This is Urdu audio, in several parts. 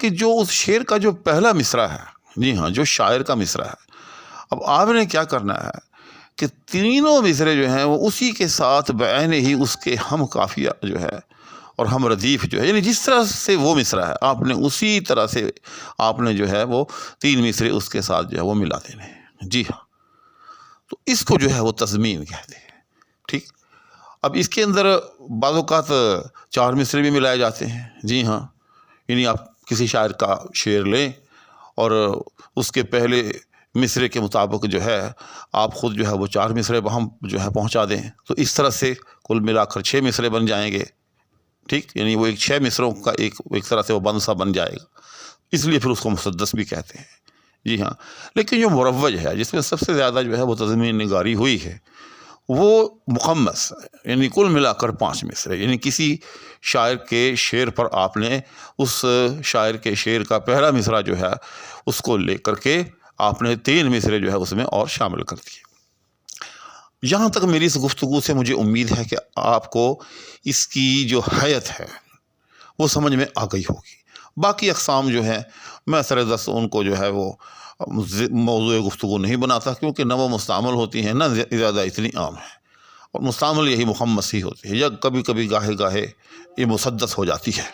کہ جو اس شعر کا جو پہلا مصرع ہے، جی ہاں، جو شاعر کا مصرع ہے، اب آپ نے کیا کرنا ہے کہ تینوں مصرے جو ہیں وہ اسی کے ساتھ بعین ہی اس کے ہم قافیہ جو ہے اور ہم ردیف جو ہے، یعنی جس طرح سے وہ مصرع ہے آپ نے اسی طرح سے آپ نے جو ہے وہ 3 مصرے اس کے ساتھ جو ہے وہ ملا دینے ہیں، جی ہاں۔ تو اس کو جو ہے وہ تضمین کہتے ہیں، ٹھیک۔ اب اس کے اندر بعض اوقات 4 مصرے بھی ملائے جاتے ہیں، جی ہاں، یعنی آپ کسی شاعر کا شعر لیں اور اس کے پہلے مصرے کے مطابق جو ہے آپ خود جو ہے وہ 4 مصرے وہاں جو ہے پہنچا دیں، تو اس طرح سے کل ملا کر 6 مصرے بن جائیں گے، ٹھیک، یعنی وہ 6 مصروں کا ایک طرح سے وہ بند سا بن جائے گا، اس لیے پھر اس کو مسدس بھی کہتے ہیں، جی ہاں۔ لیکن جو مروج ہے، جس میں سب سے زیادہ جو ہے وہ تضمین نگاری ہوئی ہے، وہ مخمس ہے، یعنی کل ملا کر 5 مصرے، یعنی کسی شاعر کے شعر پر آپ نے اس شاعر کے شعر کا پہلا مصرع جو ہے اس کو لے کر کے آپ نے 3 مصرے جو ہے اس میں اور شامل کر دیے۔ یہاں تک میری اس گفتگو سے مجھے امید ہے کہ آپ کو اس کی جو حیت ہے وہ سمجھ میں آ گئی ہوگی۔ باقی اقسام جو ہیں میں سر دست ان کو جو ہے وہ موضوع گفتگو نہیں بناتا، کیونکہ نہ وہ مستعمل ہوتی ہیں نہ زیادہ اتنی عام ہیں، اور مستعمل یہی مخمس ہی ہوتی ہے، یا کبھی کبھی گاہے گاہے یہ مسدس ہو جاتی ہے۔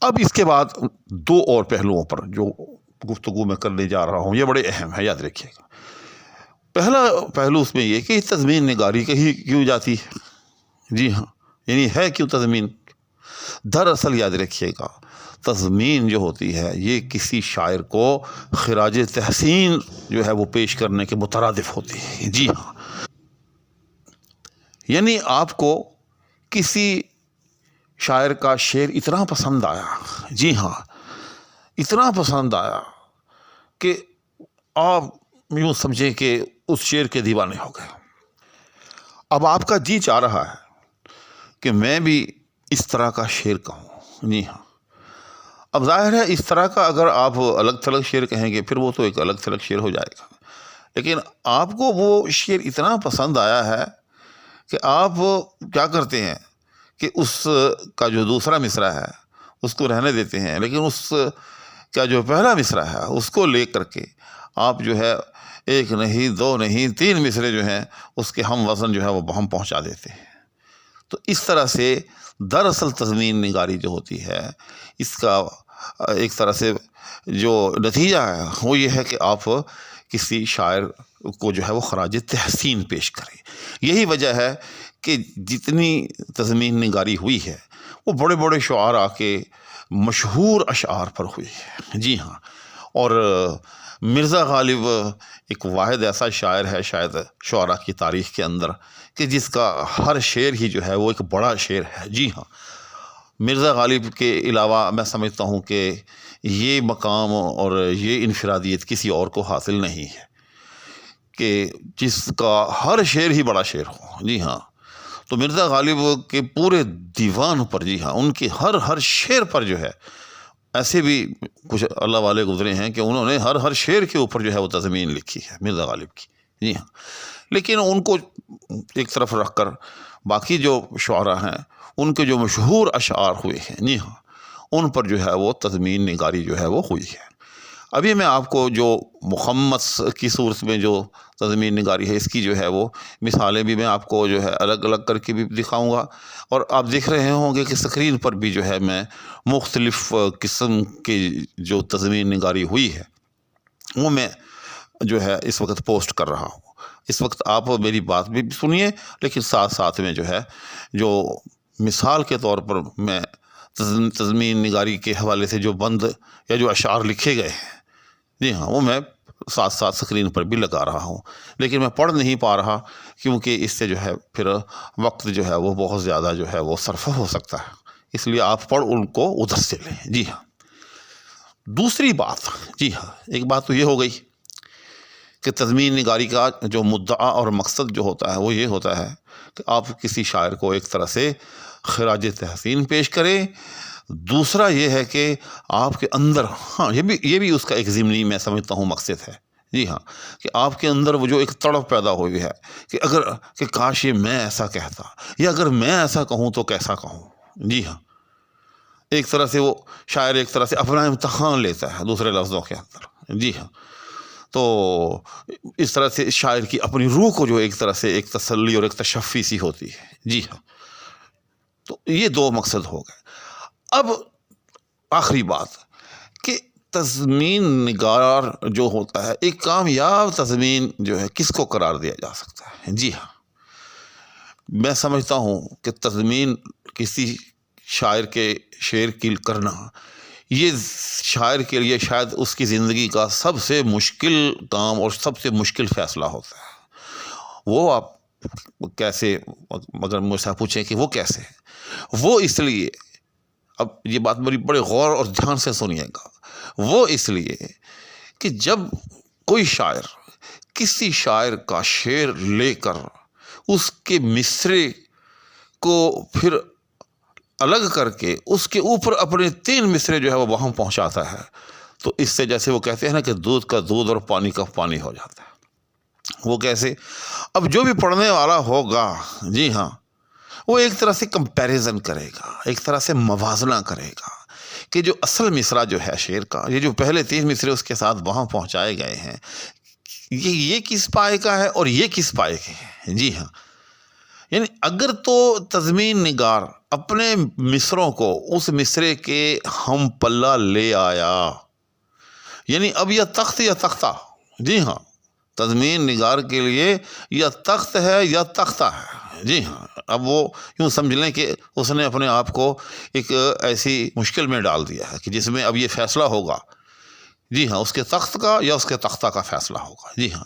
اب اس کے بعد 2 اور پہلوؤں پر جو گفتگو میں کرنے جا رہا ہوں، یہ بڑے اہم ہے، یاد رکھیے گا۔ پہلا پہلو اس میں یہ کہ تضمین نگاری کہی کیوں جاتی ہے، جی ہاں، یعنی ہے کیوں تضمین؟ دراصل یاد رکھیے گا، تضمین جو ہوتی ہے یہ کسی شاعر کو خراج تحسین جو ہے وہ پیش کرنے کے مترادف ہوتی ہے، جی ہاں، یعنی آپ کو کسی شاعر کا شعر اتنا پسند آیا، جی ہاں، اتنا پسند آیا کہ آپ یوں سمجھیں کہ اس شعر کے دیوانے ہو گئے۔ اب آپ کا جی چاہ رہا ہے کہ میں بھی اس طرح کا شعر کہوں، جی ہاں۔ اب ظاہر ہے اس طرح کا اگر آپ الگ تھلگ شعر کہیں گے پھر وہ تو ایک الگ تھلگ شعر ہو جائے گا، لیکن آپ کو وہ شعر اتنا پسند آیا ہے کہ آپ کیا کرتے ہیں کہ اس کا جو دوسرا مصرع ہے اس کو رہنے دیتے ہیں، لیکن اس کا جو پہلا مصرع ہے اس کو لے کر کے آپ جو ہے 1 نہیں 2 نہیں 3 مصرے جو ہیں اس کے ہم وزن جو ہے وہ ہم پہنچا دیتے ہیں۔ تو اس طرح سے دراصل تضمین نگاری جو ہوتی ہے اس کا ایک طرح سے جو نتیجہ ہے وہ یہ ہے کہ آپ کسی شاعر کو جو ہے وہ خراج تحسین پیش کریں۔ یہی وجہ ہے کہ جتنی تضمین نگاری ہوئی ہے وہ بڑے بڑے شعراء کے مشہور اشعار پر ہوئی ہے، جی ہاں، اور مرزا غالب ایک واحد ایسا شاعر ہے شاید شعراء کی تاریخ کے اندر کہ جس کا ہر شعر ہی جو ہے وہ ایک بڑا شعر ہے، جی ہاں۔ مرزا غالب کے علاوہ میں سمجھتا ہوں کہ یہ مقام اور یہ انفرادیت کسی اور کو حاصل نہیں ہے کہ جس کا ہر شعر ہی بڑا شعر ہو، جی ہاں۔ تو مرزا غالب کے پورے دیوان پر، جی ہاں، ان کے ہر شعر پر جو ہے، ایسے بھی کچھ اللہ والے گزرے ہیں کہ انہوں نے ہر شعر کے اوپر جو ہے وہ تضمین لکھی ہے مرزا غالب کی، جی ہاں، لیکن ان کو ایک طرف رکھ کر باقی جو شعراء ہیں ان کے جو مشہور اشعار ہوئے ہیں، جی ہاں، ان پر جو ہے وہ تضمین نگاری جو ہے وہ ہوئی ہے۔ ابھی میں آپ کو جو مخمس کی صورت میں جو تضمین نگاری ہے اس کی جو ہے وہ مثالیں بھی میں آپ کو جو ہے الگ الگ کر کے بھی دکھاؤں گا، اور آپ دیکھ رہے ہوں گے کہ اسکرین پر بھی جو ہے میں مختلف قسم کی جو تضمین نگاری ہوئی ہے وہ میں جو ہے اس وقت پوسٹ کر رہا ہوں۔ اس وقت آپ میری بات بھی سنیے، لیکن ساتھ ساتھ میں جو ہے جو مثال کے طور پر میں تضمین نگاری کے حوالے سے جو بند یا جو اشعار لکھے گئے ہیں، جی ہاں، وہ میں ساتھ ساتھ اسکرین پر بھی لگا رہا ہوں، لیکن میں پڑھ نہیں پا رہا کیونکہ اس سے جو ہے پھر وقت جو ہے وہ بہت زیادہ جو ہے وہ صرف ہو سکتا ہے، اس لیے آپ پڑھ ان کو ادھر سے لیں، جی ہاں۔ دوسری بات، جی ہاں، ایک بات تو یہ ہو گئی کہ تضمین نگاری کا جو مدعا اور مقصد جو ہوتا ہے وہ یہ ہوتا ہے کہ آپ کسی شاعر کو ایک طرح سے خراج تحسین پیش کریں۔ دوسرا یہ ہے کہ آپ کے اندر، ہاں، یہ بھی اس کا ایک ضمنی میں سمجھتا ہوں مقصد ہے، جی ہاں، کہ آپ کے اندر وہ جو ایک تڑپ پیدا ہوئی ہے کہ کاش یہ میں ایسا کہتا، یا اگر میں ایسا کہوں تو کیسا کہوں، جی ہاں، ایک طرح سے وہ شاعر ایک طرح سے اپنا امتحان لیتا ہے دوسرے لفظوں کے اندر، جی ہاں. تو اس طرح سے شاعر کی اپنی روح کو جو ایک طرح سے ایک تسلی اور ایک تشفی سی ہوتی ہے، جی ہاں. تو یہ دو مقصد ہو گئے. اب آخری بات کہ تضمین نگار جو ہوتا ہے، ایک کامیاب تضمین جو ہے کس کو قرار دیا جا سکتا ہے؟ جی ہاں، میں سمجھتا ہوں کہ تضمین کسی شاعر کے شعر کی کرنا یہ شاعر کے لیے شاید اس کی زندگی کا سب سے مشکل کام اور سب سے مشکل فیصلہ ہوتا ہے. وہ آپ کیسے، مگر مجھ سے پوچھیں کہ وہ کیسے، وہ اس لیے، اب یہ بات میری بڑے غور اور دھیان سے سنیے گا، وہ اس لیے کہ جب کوئی شاعر کسی شاعر کا شعر لے کر اس کے مصرے کو پھر الگ کر کے اس کے اوپر اپنے 3 مصرے جو ہے وہ وہاں پہنچاتا ہے، تو اس سے جیسے وہ کہتے ہیں نا کہ دودھ کا دودھ اور پانی کا پانی ہو جاتا ہے. وہ کیسے؟ اب جو بھی پڑھنے والا ہوگا، جی ہاں، وہ ایک طرح سے کمپیریزن کرے گا، ایک طرح سے موازنہ کرے گا کہ جو اصل مصرع جو ہے شعر کا، یہ جو پہلے 3 مصرے اس کے ساتھ وہاں پہنچائے گئے ہیں، یہ کس پائے کا ہے اور یہ کس پائے کے ہیں. جی ہاں، یعنی اگر تو تضمین نگار اپنے مصروں کو اس مصرے کے ہم پلہ لے آیا، یعنی اب یہ تخت یا تختہ، جی ہاں، تضمین نگار کے لیے یا تخت ہے یا تختہ ہے، جی ہاں. اب وہ یوں سمجھ لیں کہ اس نے اپنے آپ کو ایک ایسی مشکل میں ڈال دیا ہے کہ جس میں اب یہ فیصلہ ہوگا، جی ہاں، اس کے تخت کا یا اس کے تختہ کا فیصلہ ہوگا. جی ہاں،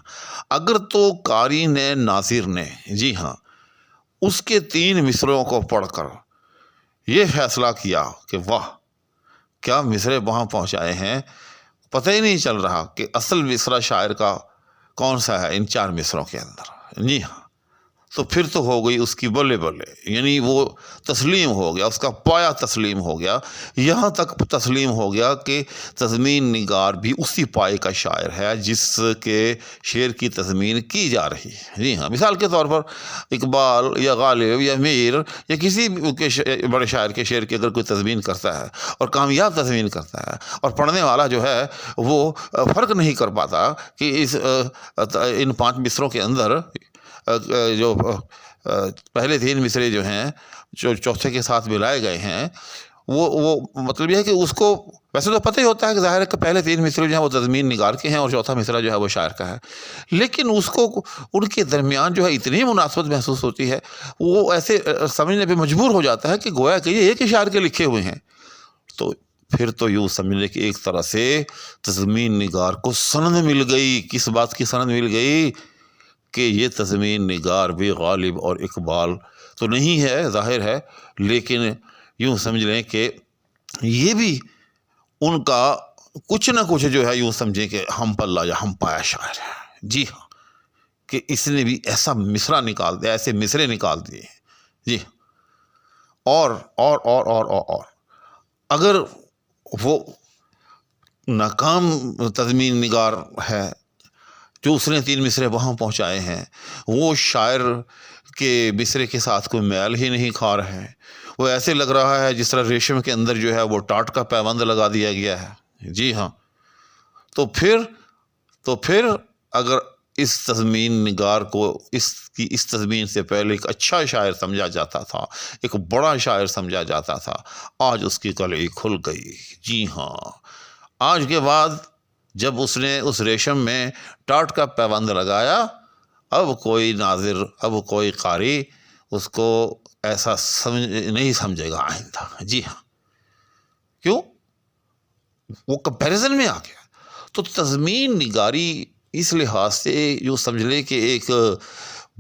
اگر تو قاری نے، ناظر نے، جی ہاں، اس کے 3 مصروں کو پڑھ کر یہ فیصلہ کیا کہ واہ کیا مصرے وہاں پہنچائے ہیں، پتہ ہی نہیں چل رہا کہ اصل مصرع شاعر کا کون سا ہے ان 4 مصروں کے اندر، جی ہاں، تو پھر تو ہو گئی اس کی بلے بلے، یعنی وہ تسلیم ہو گیا، اس کا پایا تسلیم ہو گیا، یہاں تک تسلیم ہو گیا کہ تضمین نگار بھی اسی پائے کا شاعر ہے جس کے شعر کی تضمین کی جا رہی ہے. جی ہاں، مثال کے طور پر اقبال یا غالب یا میر یا کسی کے بڑے شاعر کے شعر کی اگر کوئی تضمین کرتا ہے اور کامیاب تضمین کرتا ہے اور پڑھنے والا جو ہے وہ فرق نہیں کر پاتا کہ ان 5 مصروں کے اندر جو پہلے 3 مصرے جو ہیں جو چوتھے کے ساتھ ملائے گئے ہیں، وہ مطلب یہ ہے کہ اس کو ویسے تو پتہ ہی ہوتا ہے کہ ظاہر ہے کہ پہلے 3 مصرے جو ہیں وہ تضمین نگار کے ہیں اور چوتھا مصرع جو ہے وہ شاعر کا ہے، لیکن اس کو ان کے درمیان جو ہے اتنی مناسبت محسوس ہوتی ہے، وہ ایسے سمجھنے پہ مجبور ہو جاتا ہے کہ گویا کہ یہ ایک ہی شاعر کے لکھے ہوئے ہیں. تو پھر تو یوں سمجھ لیں کہ ایک طرح سے تضمین نگار کو سند مل گئی. کس بات کی سند مل گئی؟ کہ یہ تضمین نگار بھی غالب اور اقبال تو نہیں ہے ظاہر ہے، لیکن یوں سمجھ لیں کہ یہ بھی ان کا کچھ نہ کچھ جو ہے یوں سمجھیں کہ ہم پلہ یا ہم پایا شاعر ہے. جی ہاں، کہ اس نے بھی ایسا مصرع نکال دیا، ایسے مصرے نکال دیے. جی، اور اگر وہ ناکام تضمین نگار ہے جو اس نے 3 مصرے وہاں پہنچائے ہیں، وہ شاعر کے مصرے کے ساتھ کوئی میل ہی نہیں کھا رہا ہے، وہ ایسے لگ رہا ہے جس طرح ریشم کے اندر جو ہے وہ ٹاٹ کا پیوند لگا دیا گیا ہے. جی ہاں، تو پھر اگر اس تضمین نگار کو اس تضمین سے پہلے ایک اچھا شاعر سمجھا جاتا تھا، ایک بڑا شاعر سمجھا جاتا تھا، آج اس کی کلئی کھل گئی. جی ہاں، آج کے بعد جب اس نے اس ریشم میں ٹاٹ کا پیوند لگایا، اب کوئی ناظر، اب کوئی قاری اس کو ایسا نہیں سمجھے گا آئندہ. جی ہاں، کیوں؟ وہ کمپیریزن میں آ گیا. تو تضمین نگاری اس لحاظ سے یوں سمجھ لے کہ ایک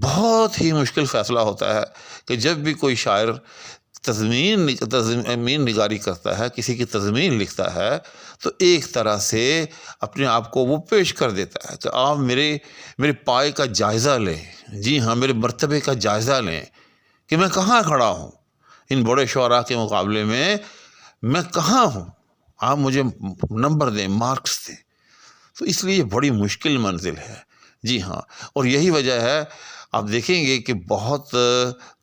بہت ہی مشکل فیصلہ ہوتا ہے کہ جب بھی کوئی شاعر تضمین نگاری کرتا ہے، کسی کی تضمین لکھتا ہے، تو ایک طرح سے اپنے آپ کو وہ پیش کر دیتا ہے کہ آپ میرے پائے کا جائزہ لیں. جی ہاں، میرے مرتبے کا جائزہ لیں کہ میں کہاں کھڑا ہوں ان بڑے شعراء کے مقابلے میں کہاں ہوں، آپ مجھے نمبر دیں، مارکس دیں. تو اس لیے یہ بڑی مشکل منزل ہے. جی ہاں، اور یہی وجہ ہے آپ دیکھیں گے کہ بہت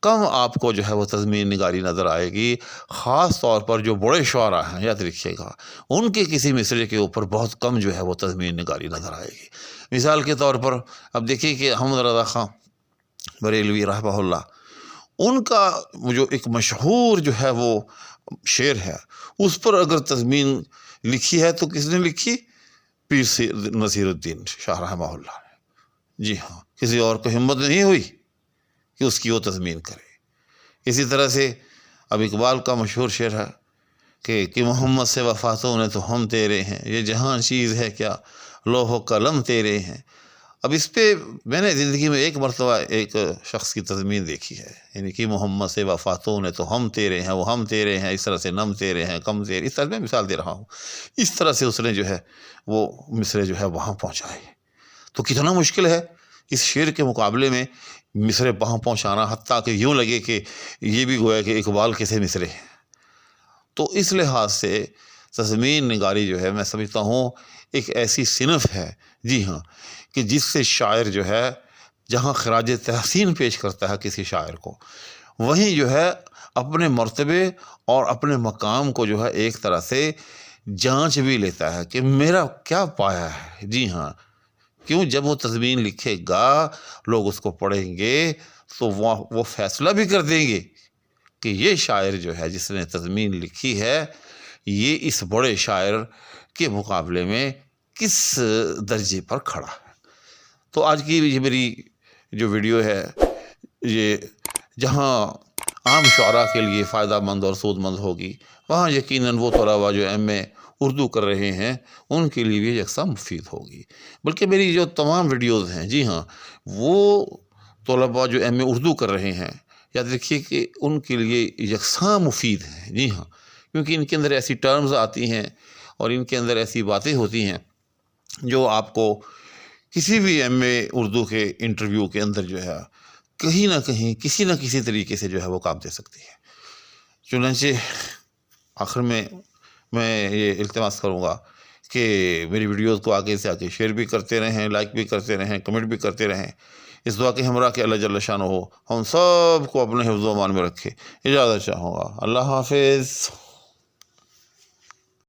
کم آپ کو جو ہے وہ تضمین نگاری نظر آئے گی، خاص طور پر جو بڑے شعراء ہیں، یاد رکھیے گا، ان کے کسی مصرعے کے اوپر بہت کم جو ہے وہ تضمین نگاری نظر آئے گی۔ مثال کے طور پر اب دیکھیے کہ احمد رضا خان بریلوی رحمہ اللہ، ان کا جو ایک مشہور جو ہے وہ شعر ہے، اس پر اگر تضمین لکھی ہے تو کس نے لکھی؟ پیر نصیر الدین شاہ رحمہ اللہ نے۔ جی ہاں، کسی اور کو ہمت نہیں ہوئی کہ اس کی وہ تضمین کرے۔ اسی طرح سے اب اقبال کا مشہور شعر ہے کہ محمد سے وفاتوں نے تو ہم تیرے ہیں، یہ جہاں چیز ہے کیا لوح و قلم تیرے ہیں۔ اب اس پہ میں نے زندگی میں ایک مرتبہ ایک شخص کی تضمین دیکھی ہے، یعنی کہ محمد سے وفاتوں نے تو ہم تیرے ہیں، وہ ہم تیرے ہیں، اس طرح سے نم تیرے ہیں، کم تیرے، اس طرح میں مثال دے رہا ہوں، اس طرح سے اس نے جو ہے وہ مصرعے جو ہے وہاں پہنچائے۔ تو کتنا مشکل ہے اس شعر کے مقابلے میں مصرعے وہاں پہنچانا، حتیٰ کہ یوں لگے کہ یہ بھی گویا کہ اقبال کے سے مصرعے ہیں۔ تو اس لحاظ سے تضمین نگاری جو ہے میں سمجھتا ہوں ایک ایسی صنف ہے، جی ہاں، کہ جس سے شاعر جو ہے جہاں خراج تحسین پیش کرتا ہے کسی شاعر کو، وہیں جو ہے اپنے مرتبے اور اپنے مقام کو جو ہے ایک طرح سے جانچ بھی لیتا ہے کہ میرا کیا پایا ہے۔ جی ہاں، کیوں جب وہ تضمین لکھے گا، لوگ اس کو پڑھیں گے تو وہ فیصلہ بھی کر دیں گے کہ یہ شاعر جو ہے جس نے تضمین لکھی ہے، یہ اس بڑے شاعر کے مقابلے میں کس درجے پر کھڑا ہے۔ تو آج کی یہ میری جو ویڈیو ہے، یہ جہاں عام شعراء کے لیے فائدہ مند اور سود مند ہوگی، وہاں یقیناً وہ طلباء جو ایم اے اردو کر رہے ہیں ان کے لیے بھی یکساں مفید ہوگی۔ بلکہ میری جو تمام ویڈیوز ہیں، جی ہاں، وہ طلباء جو ایم اے اردو کر رہے ہیں، یاد رکھیے کہ ان کے لیے یکساں مفید ہیں۔ جی ہاں، کیونکہ ان کے اندر ایسی ٹرمز آتی ہیں اور ان کے اندر ایسی باتیں ہوتی ہیں جو آپ کو کسی بھی ایم اے اردو کے انٹرویو کے اندر جو ہے کہیں نہ کہیں کسی نہ کسی طریقے سے جو ہے وہ کام دے سکتی ہے۔ چنانچہ آخر میں یہ التماس کروں گا کہ میری ویڈیوز کو آگے سے آگے شیئر بھی کرتے رہیں، لائک بھی کرتے رہیں، کمنٹ بھی کرتے رہیں، اس دعا کے ہمراہ کہ اللہ جل شانہ ہم سب کو اپنے حفظ و امان میں رکھے۔ اجازت چاہوں گا، اللہ حافظ۔